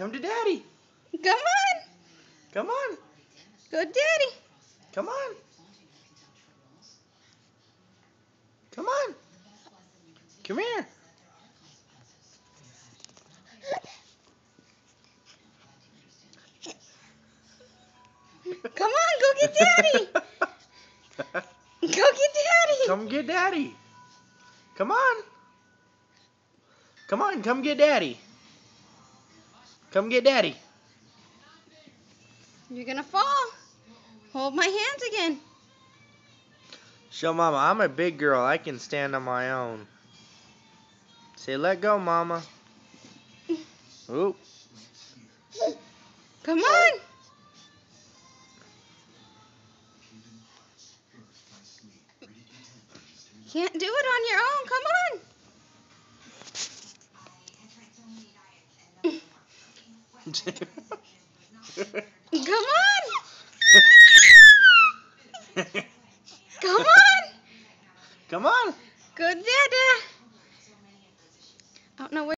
Come to Daddy. Come on. Come on. Good Daddy. Come on. Come on. Come here. Come on, go get Daddy. Go get Daddy. Come get Daddy. Come on. Come on, come get Daddy. Come get Daddy. You're gonna fall. Hold my hands again. Show Mama, I'm a big girl. I can stand on my own. Say, let go, Mama. Oop. Come on. Can't do it on your own. Come on. Come on. Come on. Come on. Good Dada. I don't know where.